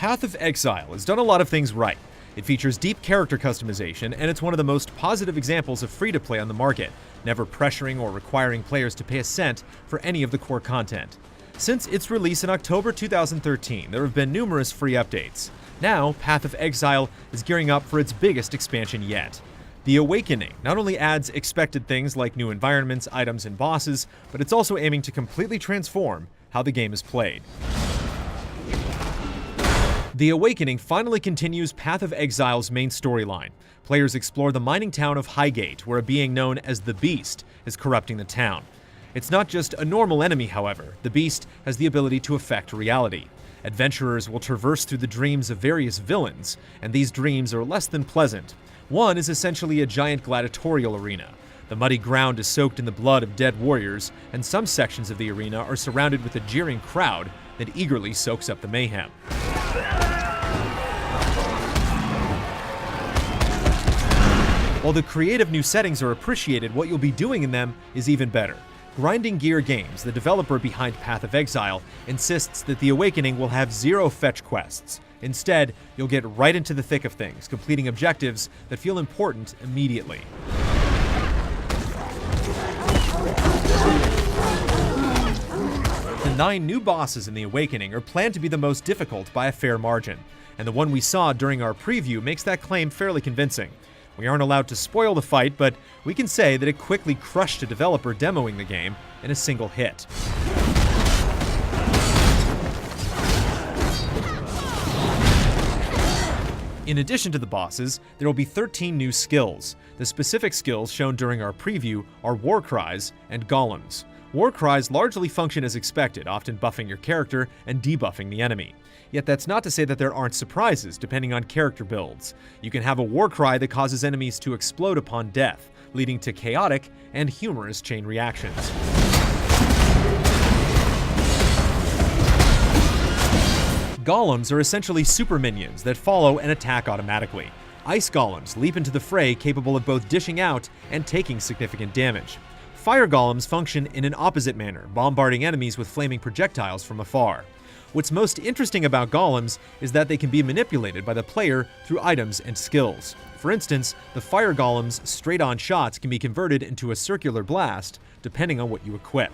Path of Exile has done a lot of things right. It features deep character customization, and it's one of the most positive examples of free-to-play on the market, never pressuring or requiring players to pay a cent for any of the core content. Since its release in October 2013, there have been numerous free updates. Now, Path of Exile is gearing up for its biggest expansion yet. The Awakening not only adds expected things like new environments, items, and bosses, but it's also aiming to completely transform how the game is played. The Awakening finally continues Path of Exile's main storyline. Players explore the mining town of Highgate, where a being known as the Beast is corrupting the town. It's not just a normal enemy, however. The Beast has the ability to affect reality. Adventurers will traverse through the dreams of various villains, and these dreams are less than pleasant. One is essentially a giant gladiatorial arena. The muddy ground is soaked in the blood of dead warriors, and some sections of the arena are surrounded with a jeering crowd that eagerly soaks up the mayhem. While the creative new settings are appreciated, what you'll be doing in them is even better. Grinding Gear Games, the developer behind Path of Exile, insists that the Awakening will have 0 fetch quests. Instead, you'll get right into the thick of things, completing objectives that feel important immediately. The 9 new bosses in the Awakening are planned to be the most difficult by a fair margin, and the one we saw during our preview makes that claim fairly convincing. We aren't allowed to spoil the fight, but we can say that it quickly crushed a developer demoing the game in a single hit. In addition to the bosses, there will be 13 new skills. The specific skills shown during our preview are War Cries and Golems. War Cries largely function as expected, often buffing your character and debuffing the enemy. Yet that's not to say that there aren't surprises, depending on character builds. You can have a War Cry that causes enemies to explode upon death, leading to chaotic and humorous chain reactions. Golems are essentially super minions that follow and attack automatically. Ice Golems leap into the fray, capable of both dishing out and taking significant damage. Fire Golems function in an opposite manner, bombarding enemies with flaming projectiles from afar. What's most interesting about Golems is that they can be manipulated by the player through items and skills. For instance, the Fire Golem's straight-on shots can be converted into a circular blast, depending on what you equip.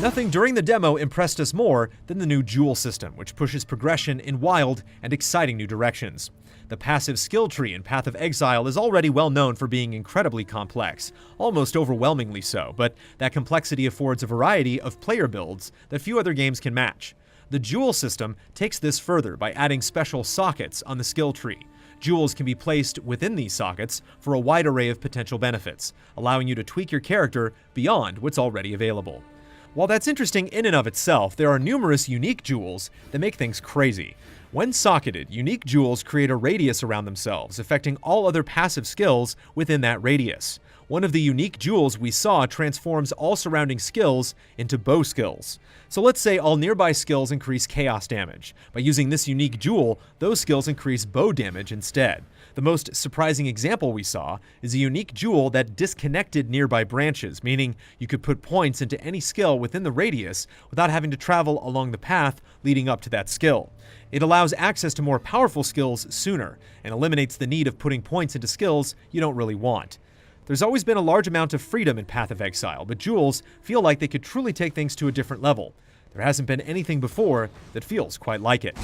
Nothing during the demo impressed us more than the new Jewel system, which pushes progression in wild and exciting new directions. The passive skill tree in Path of Exile is already well known for being incredibly complex, almost overwhelmingly so, but that complexity affords a variety of player builds that few other games can match. The Jewel system takes this further by adding special sockets on the skill tree. Jewels can be placed within these sockets for a wide array of potential benefits, allowing you to tweak your character beyond what's already available. While that's interesting in and of itself, there are numerous unique jewels that make things crazy. When socketed, unique jewels create a radius around themselves, affecting all other passive skills within that radius. One of the unique jewels we saw transforms all surrounding skills into bow skills. So let's say all nearby skills increase chaos damage. By using this unique jewel, those skills increase bow damage instead. The most surprising example we saw is a unique jewel that disconnected nearby branches, meaning you could put points into any skill within the radius without having to travel along the path leading up to that skill. It allows access to more powerful skills sooner, and eliminates the need of putting points into skills you don't really want. There's always been a large amount of freedom in Path of Exile, but jewels feel like they could truly take things to a different level. There hasn't been anything before that feels quite like it.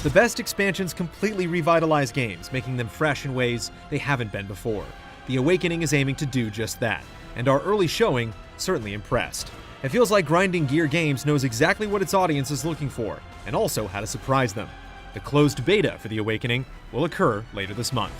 The best expansions completely revitalize games, making them fresh in ways they haven't been before. The Awakening is aiming to do just that, and our early showing certainly impressed. It feels like Grinding Gear Games knows exactly what its audience is looking for, and also how to surprise them. The closed beta for The Awakening will occur later this month.